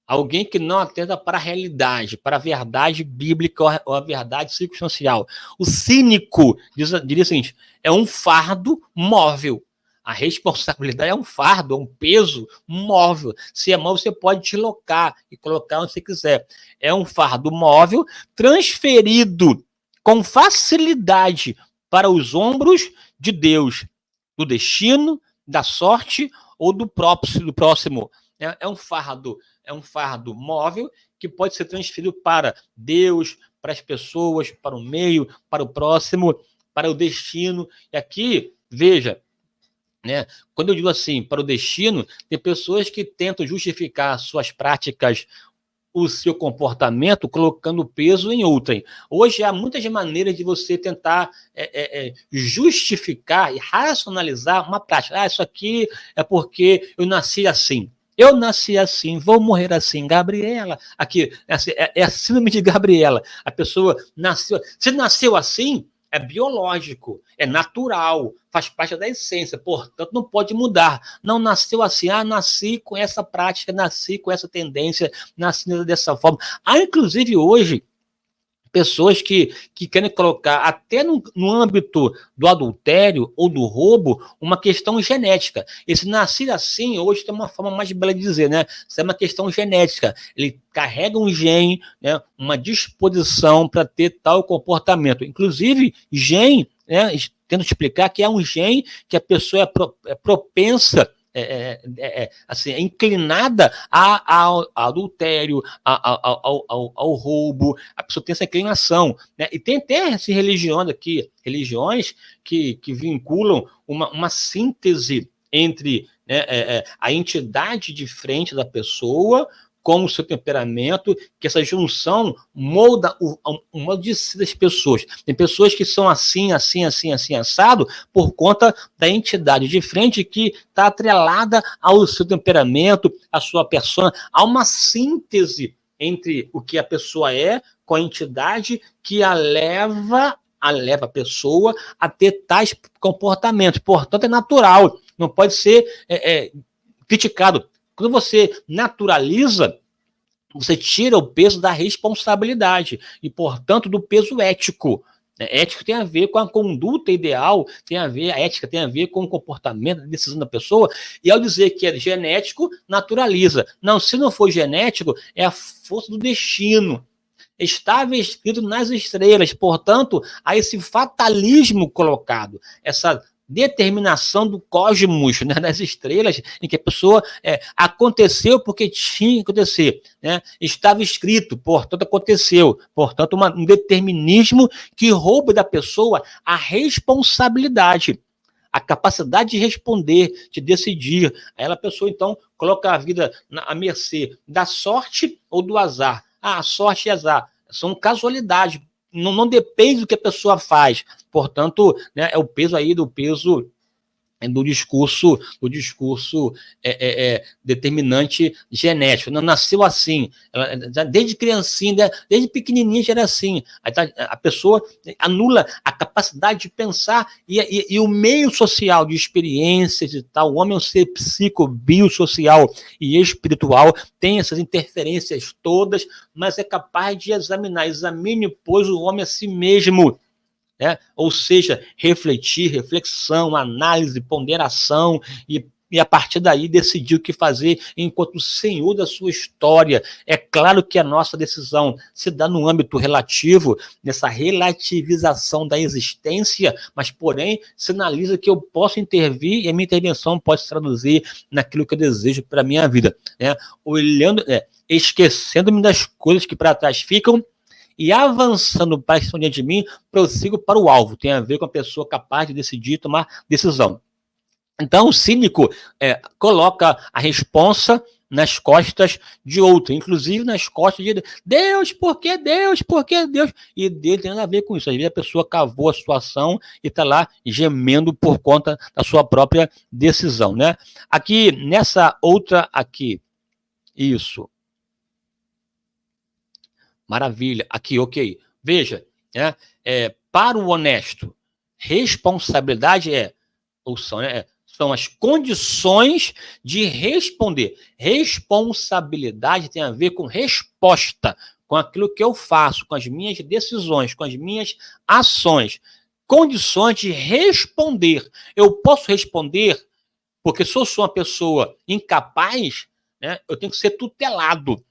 alguém que não atenta para a realidade, para a verdade bíblica ou a verdade circunstancial. O cínico diria o seguinte: é um fardo móvel. A responsabilidade é um fardo, é um peso móvel. Se é móvel, você pode deslocar e colocar onde você quiser. É um fardo móvel transferido com facilidade para os ombros de Deus, do destino, da sorte ou do próximo. É um fardo móvel que pode ser transferido para Deus, para as pessoas, para o meio, para o próximo, para o destino. E aqui, veja, né, quando eu digo assim, para o destino, tem pessoas que tentam justificar suas práticas, o seu comportamento, colocando peso em outrem. Hoje há muitas maneiras de você tentar justificar e racionalizar uma prática. Isso aqui é porque eu nasci assim. Eu nasci assim, vou morrer assim, Gabriela. Aqui, é a síndrome de Gabriela. A pessoa nasceu. Se nasceu assim, é biológico, é natural, faz parte da essência, portanto, não pode mudar. Não nasceu assim, nasci com essa prática, nasci com essa tendência, nasci dessa forma. Há, inclusive, hoje, pessoas que querem colocar até no âmbito do adultério ou do roubo uma questão genética. Esse nascer assim, hoje tem uma forma mais bela de dizer, né? Isso é uma questão genética. Ele carrega um gene, né? Uma disposição para ter tal comportamento. Inclusive, gene, né? Tento explicar que é um gene que a pessoa é propensa, assim, é inclinada ao adultério, ao roubo. A pessoa tem essa inclinação, né? E tem até essa religião aqui, religiões que vinculam uma síntese entre, né, a entidade de frente da pessoa com o seu temperamento, que essa junção molda o modo de ser das pessoas. Tem pessoas que são assim, assado, por conta da entidade de frente que está atrelada ao seu temperamento, à sua persona. Há uma síntese entre o que a pessoa é com a entidade que a leva a pessoa a ter tais comportamentos. Portanto, é natural, não pode ser criticado. Quando você naturaliza, você tira o peso da responsabilidade e, portanto, do peso ético. Ético tem a ver com a conduta ideal, a ética tem a ver com o comportamento, a decisão da pessoa, e ao dizer que é genético, naturaliza. Não, se não for genético, é a força do destino. Estava escrito nas estrelas, portanto, há esse fatalismo colocado, essa determinação do cosmos, né, das estrelas, em que a pessoa aconteceu porque tinha que acontecer, né? Estava escrito, portanto aconteceu, portanto um determinismo que rouba da pessoa a responsabilidade, a capacidade de responder, de decidir. Aí a pessoa então coloca a vida à mercê da sorte ou do azar. Sorte e azar são casualidades. Não depende do que a pessoa faz. Portanto, né, é o peso aí do peso do discurso determinante genético. Não nasceu assim, desde criancinha, desde pequenininha já era assim. A pessoa anula a capacidade de pensar e o meio social de experiências e tal. O homem é um ser psico-biosocial e espiritual, tem essas interferências todas, mas é capaz de examinar. Examine, pois, o homem a si mesmo. Ou seja, refletir, reflexão, análise, ponderação e a partir daí decidir o que fazer enquanto senhor da sua história. É claro que a nossa decisão se dá no âmbito relativo, nessa relativização da existência, mas, porém, sinaliza que eu posso intervir e a minha intervenção pode se traduzir naquilo que eu desejo para a minha vida. Olhando, esquecendo-me das coisas que para trás ficam, e avançando para estão diante de mim, prossigo para o alvo. Tem a ver com a pessoa capaz de decidir e tomar decisão. Então, o cínico coloca a responsa nas costas de outro, inclusive nas costas de Deus, por que Deus? Por que Deus? E Deus tem nada a ver com isso. Às vezes a pessoa cavou a situação e está lá gemendo por conta da sua própria decisão. Aqui, nessa outra aqui, isso. Maravilha. Aqui, ok. Veja, para o honesto, responsabilidade são as condições de responder. Responsabilidade tem a ver com resposta, com aquilo que eu faço, com as minhas decisões, com as minhas ações. Condições de responder. Eu posso responder, porque se eu sou uma pessoa incapaz, eu tenho que ser tutelado.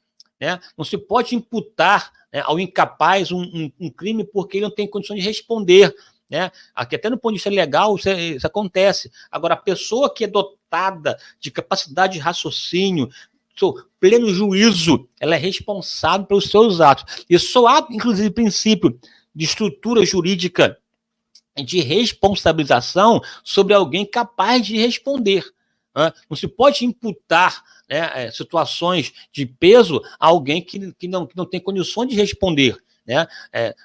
Não se pode imputar ao incapaz um crime porque ele não tem condição de responder. Aqui, até no ponto de vista legal, isso acontece. Agora, a pessoa que é dotada de capacidade de raciocínio, pleno juízo, ela é responsável pelos seus atos. E só há, inclusive, princípio de estrutura jurídica de responsabilização sobre alguém capaz de responder. Não se pode imputar situações de peso a alguém que não tem condições de responder.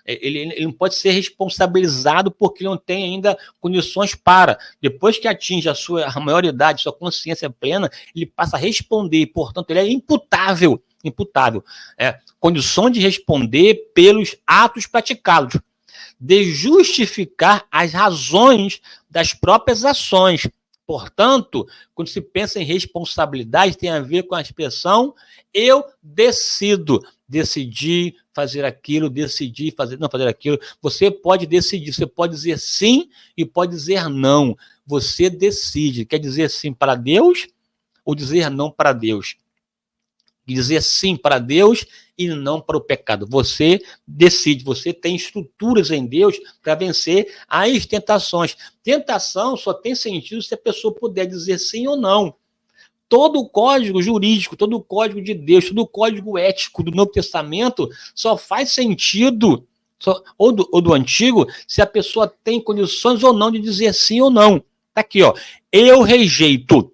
Ele não pode ser responsabilizado porque ele não tem ainda condições para. Depois que atinge a maioridade, sua consciência plena, ele passa a responder, portanto, ele é imputável. Condição de responder pelos atos praticados, de justificar as razões das próprias ações. Portanto, quando se pensa em responsabilidade, tem a ver com a expressão eu decido. Decidir fazer aquilo, decidir não fazer aquilo. Você pode decidir, você pode dizer sim e pode dizer não. Você decide. Quer dizer sim para Deus ou dizer não para Deus? Dizer sim para Deus e não para o pecado. Você decide, você tem estruturas em Deus para vencer as tentações. Tentação só tem sentido se a pessoa puder dizer sim ou não. Todo o código jurídico, todo o código de Deus, todo o código ético do Novo Testamento só faz sentido, ou do Antigo, se a pessoa tem condições ou não de dizer sim ou não. Está aqui, eu rejeito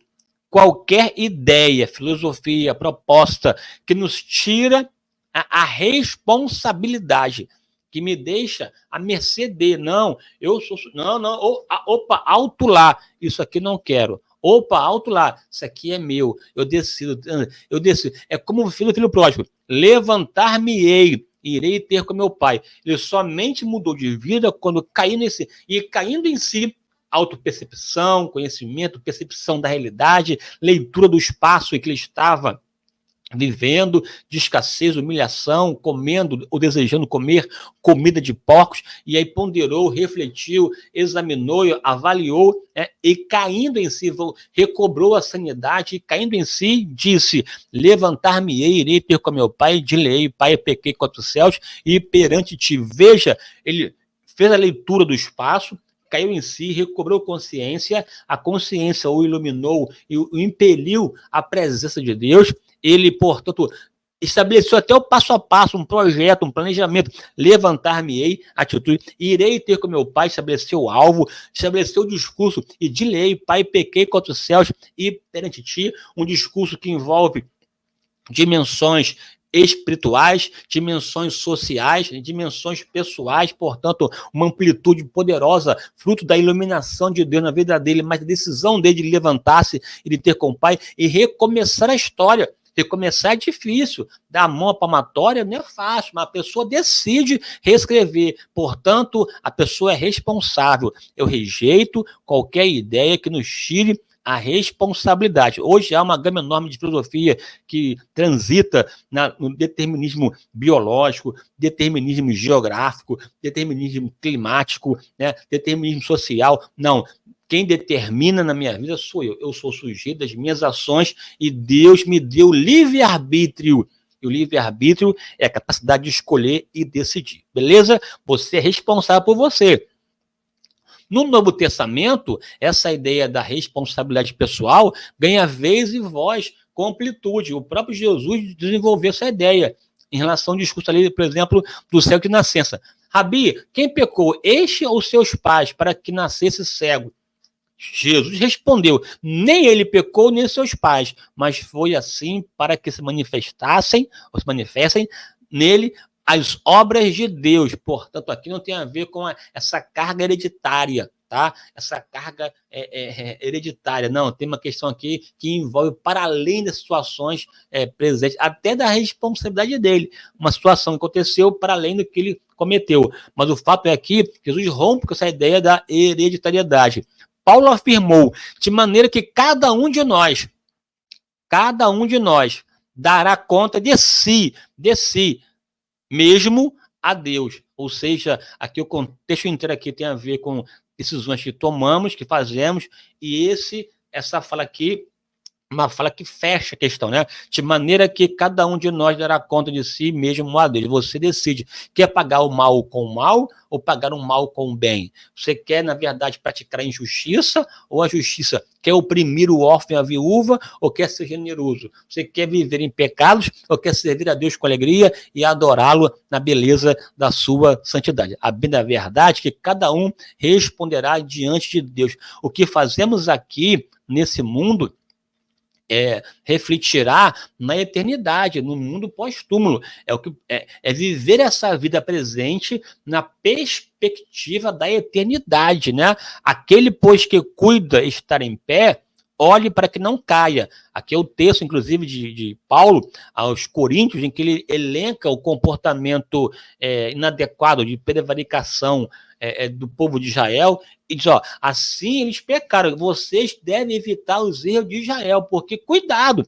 qualquer ideia, filosofia, proposta que nos tira a responsabilidade, que me deixa à mercê de, alto lá, isso aqui não quero. Opa, alto lá, isso aqui é meu, eu decido. É como o filho pródigo, levantar-me-ei, irei ter com meu pai. Ele somente mudou de vida quando caindo em si, autopercepção, conhecimento, percepção da realidade, leitura do espaço em que ele estava vivendo, de escassez, humilhação, comendo ou desejando comer comida de porcos, e aí ponderou, refletiu, examinou, avaliou, e caindo em si, recobrou a sanidade, e caindo em si, disse, levantar-me-ei, irei ter com meu pai, dir-lhe-ei, pai, pequei contra os céus, e perante ti, veja, ele fez a leitura do espaço, caiu em si, recobrou consciência, a consciência o iluminou e o impeliu à presença de Deus. Ele, portanto, estabeleceu até o passo a passo, um projeto, um planejamento, levantar-me-ei, atitude, irei ter com meu pai, estabeleceu o alvo, estabeleceu o discurso, e dir-lhe-ei, pai, pequei contra os céus, e perante ti, um discurso que envolve dimensões espirituais, dimensões sociais, dimensões pessoais, portanto, uma amplitude poderosa, fruto da iluminação de Deus na vida dele, mas a decisão dele de levantar-se e de ter com o Pai e recomeçar a história. Recomeçar é difícil, dar a mão à palmatória não é fácil, mas a pessoa decide reescrever. Portanto, a pessoa é responsável. Eu rejeito qualquer ideia que nos tire a responsabilidade. Hoje há uma gama enorme de filosofia que transita no determinismo biológico, determinismo geográfico, determinismo climático, né, determinismo social. Não, quem determina na minha vida sou eu. Eu sou sujeito das minhas ações e Deus me deu livre-arbítrio. E o livre-arbítrio é a capacidade de escolher e decidir. Beleza? Você é responsável por você. No Novo Testamento, essa ideia da responsabilidade pessoal ganha vez e voz com amplitude. O próprio Jesus desenvolveu essa ideia em relação ao discurso ali, por exemplo, do cego de nascença. Rabi, quem pecou, este ou seus pais, para que nascesse cego? Jesus respondeu, nem ele pecou, nem seus pais, mas foi assim para que se manifestem nele as obras de Deus. Portanto, aqui não tem a ver com essa carga hereditária, tá? Essa carga hereditária. Não, tem uma questão aqui que envolve para além das situações presentes, até da responsabilidade dele. Uma situação que aconteceu para além do que ele cometeu. Mas o fato é que Jesus rompe com essa ideia da hereditariedade. Paulo afirmou de maneira que cada um de nós dará conta de si mesmo a Deus. Ou seja, aqui o contexto inteiro aqui tem a ver com decisões que tomamos, que fazemos, e essa fala aqui, uma fala que fecha a questão, né? De maneira que cada um de nós dará conta de si mesmo a Deus. Você decide, quer pagar o mal com o mal ou pagar o mal com o bem? Você quer, na verdade, praticar a injustiça ou a justiça? Quer oprimir o órfão e a viúva ou quer ser generoso? Você quer viver em pecados ou quer servir a Deus com alegria e adorá-lo na beleza da sua santidade? A bem da verdade é que cada um responderá diante de Deus. O que fazemos aqui nesse mundo refletirá na eternidade, no mundo pós-túmulo. É viver essa vida presente na perspectiva da eternidade, né? Aquele, pois, que cuida estar em pé, olhe para que não caia. Aqui é o texto, inclusive, de Paulo aos Coríntios, em que ele elenca o comportamento inadequado de prevaricação do povo de Israel, e diz, assim eles pecaram, vocês devem evitar os erros de Israel, porque cuidado,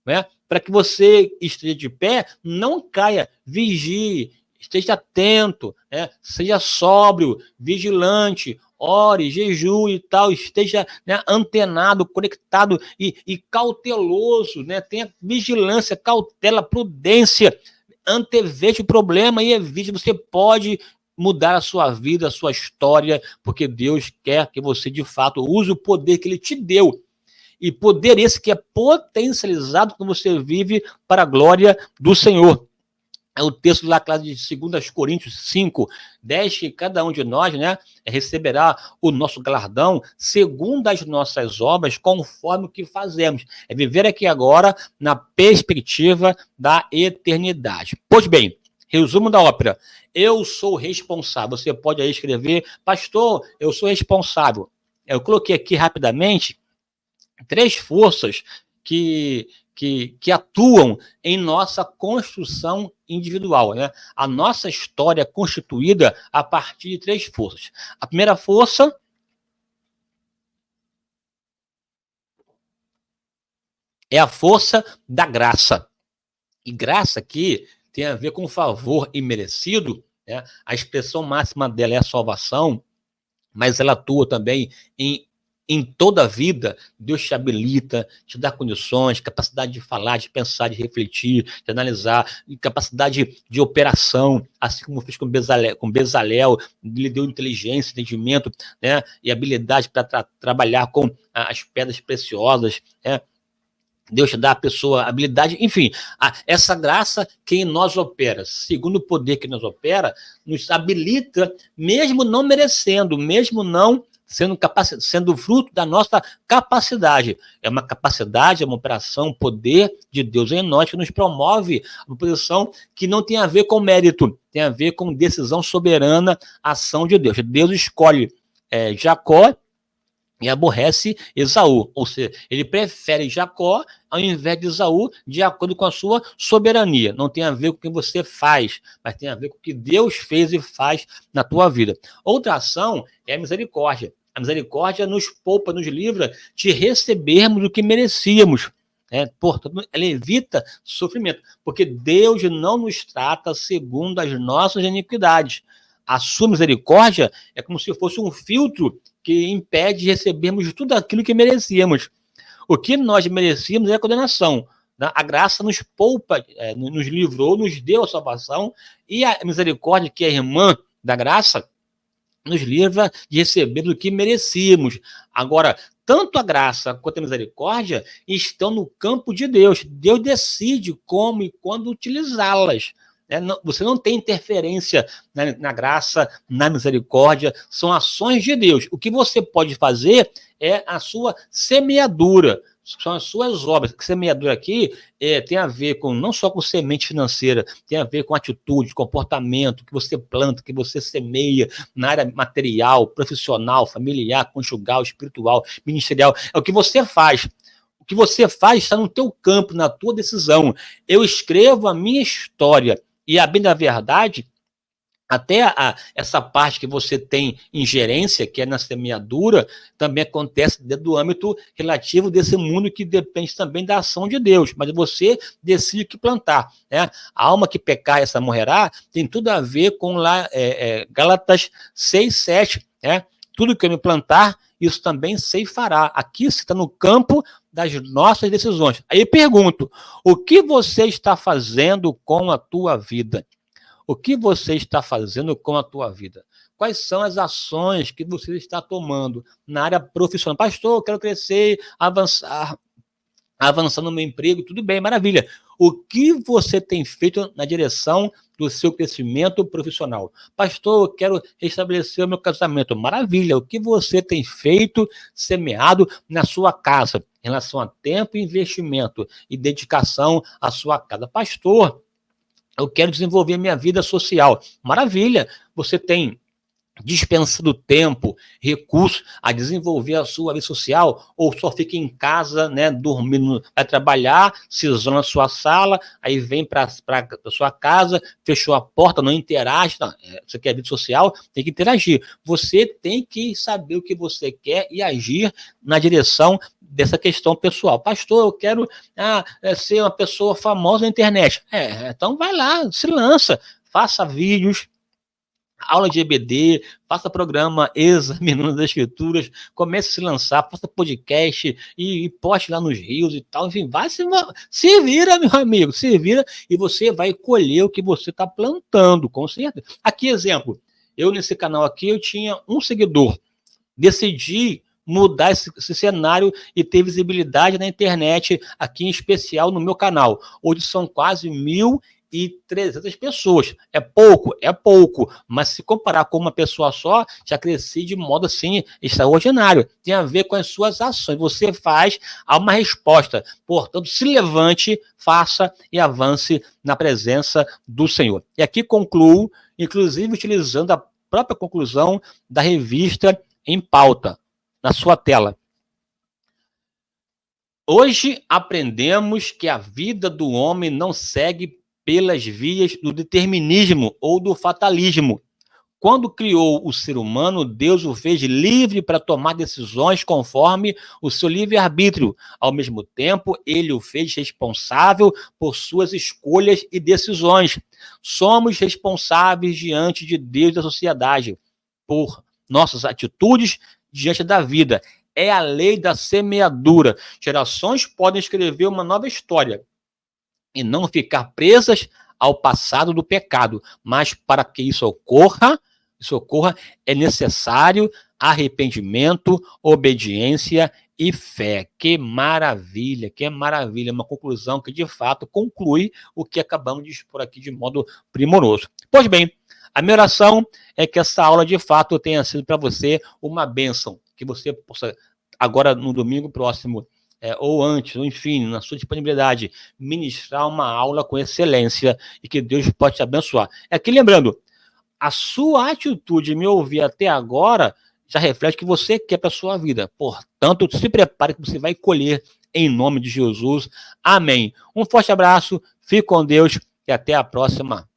né, para que você esteja de pé, não caia, vigie, esteja atento, né, seja sóbrio, vigilante, ore, jejue e tal, esteja, né, antenado, conectado e cauteloso, né, tenha vigilância, cautela, prudência, anteveja o problema e evite. Você pode mudar a sua vida, a sua história, porque Deus quer que você, de fato, use o poder que Ele te deu. E poder esse que é potencializado quando você vive para a glória do Senhor. É o texto lá, claro, de 2 Coríntios 5, 10, que cada um de nós, né, receberá o nosso galardão segundo as nossas obras, conforme o que fazemos. É viver aqui agora na perspectiva da eternidade. Pois bem, resumo da ópera. Eu sou responsável. Você pode aí escrever, pastor, eu sou responsável. Eu coloquei aqui rapidamente 3 forças que atuam em nossa construção individual, né? A nossa história é constituída a partir de 3 forças. A primeira força é a força da graça. E graça aqui tem a ver com favor imerecido, né? A expressão máxima dela é a salvação, mas ela atua também em toda a vida. Deus te habilita, te dá condições, capacidade de falar, de pensar, de refletir, de analisar, capacidade de operação, assim como fez com Bezalel, lhe deu inteligência, entendimento, né, e habilidade para trabalhar com as pedras preciosas, né? Deus te dá a pessoa habilidade, enfim, essa graça que em nós opera, segundo o poder que nos opera, nos habilita, mesmo não merecendo, mesmo não sendo fruto da nossa capacidade. É uma capacidade, é uma operação, um poder de Deus em nós que nos promove uma posição que não tem a ver com mérito, tem a ver com decisão soberana, ação de Deus. Deus escolhe Jacó e aborrece Esaú, ou seja, ele prefere Jacó ao invés de Esaú, de acordo com a sua soberania. Não tem a ver com o que você faz, mas tem a ver com o que Deus fez e faz na tua vida. Outra ação é a misericórdia. A misericórdia nos poupa, nos livra de recebermos o que merecíamos. Portanto, ela evita sofrimento, porque Deus não nos trata segundo as nossas iniquidades. A sua misericórdia é como se fosse um filtro que impede de recebermos tudo aquilo que merecíamos. O que nós merecíamos é a condenação. A graça nos poupa, nos livrou, nos deu a salvação, e a misericórdia, que é irmã da graça, nos livra de receber o que merecíamos. Agora, tanto a graça quanto a misericórdia estão no campo de Deus. Deus decide como e quando utilizá-las. Você não tem interferência na graça, na misericórdia, são ações de Deus. O que você pode fazer é a sua semeadura, são as suas obras. Semeadura aqui tem a ver com não só com semente financeira, tem a ver com atitude, comportamento, que você planta, que você semeia na área material, profissional, familiar, conjugal, espiritual, ministerial. É o que você faz. O que você faz está no teu campo, na tua decisão. Eu escrevo a minha história. E, a bem da verdade, até essa parte que você tem ingerência, que é na semeadura, também acontece dentro do âmbito relativo desse mundo que depende também da ação de Deus. Mas você decide o que plantar. A alma que pecar, essa morrerá, tem tudo a ver com lá, Gálatas 6, 7. Tudo que eu me plantar, isso também ceifará. Aqui você está no campo das nossas decisões. Aí pergunto, o que você está fazendo com a tua vida? O que você está fazendo com a tua vida? Quais são as ações que você está tomando na área profissional? Pastor, eu quero crescer, avançar no meu emprego, tudo bem, maravilha. O que você tem feito na direção do seu crescimento profissional? Pastor, eu quero restabelecer o meu casamento. Maravilha. O que você tem feito, semeado na sua casa, em relação a tempo, investimento e dedicação à sua casa? Pastor, eu quero desenvolver minha vida social. Maravilha. Você tem dispensando tempo, recursos a desenvolver a sua vida social, ou só fica em casa, dormindo, vai trabalhar, se isola na sua sala, aí vem para a sua casa, fechou a porta, não interage, não. Você quer vida social, tem que interagir. Você tem que saber o que você quer e agir na direção dessa questão pessoal. Pastor, eu quero ser uma pessoa famosa na internet. Então vai lá, se lança, faça vídeos, aula de EBD, faça programa examinando as escrituras, comece a se lançar, faça podcast e poste lá nos rios e tal, enfim, vai se vira, meu amigo, se vira e você vai colher o que você está plantando, com certeza. Aqui, exemplo, eu nesse canal aqui, eu tinha um seguidor, decidi mudar esse cenário e ter visibilidade na internet, aqui em especial no meu canal. Hoje são quase 1.300 pessoas. É pouco, mas se comparar com uma pessoa só, já cresci de modo assim extraordinário. Tem a ver com as suas ações. Você faz, há uma resposta. Portanto, se levante, faça e avance na presença do Senhor. E aqui concluo, inclusive utilizando a própria conclusão da revista Em Pauta, na sua tela. Hoje aprendemos que a vida do homem não segue pelas vias do determinismo ou do fatalismo. Quando criou o ser humano, Deus o fez livre para tomar decisões conforme o seu livre-arbítrio. Ao mesmo tempo, ele o fez responsável por suas escolhas e decisões. Somos responsáveis diante de Deus e da sociedade por nossas atitudes diante da vida. É a lei da semeadura. Gerações podem escrever uma nova história e não ficar presas ao passado do pecado. Mas para que isso ocorra, é necessário arrependimento, obediência e fé. Que maravilha, que maravilha. Uma conclusão que, de fato, conclui o que acabamos de expor aqui de modo primoroso. Pois bem, A minha oração é que essa aula, de fato, tenha sido para você uma bênção, que você possa, agora no domingo próximo, ou antes, ou enfim, na sua disponibilidade, ministrar uma aula com excelência e que Deus pode te abençoar. Aqui lembrando, a sua atitude de me ouvir até agora já reflete o que você quer para a sua vida. Portanto, se prepare que você vai colher em nome de Jesus. Amém. Um forte abraço, fique com Deus e até a próxima.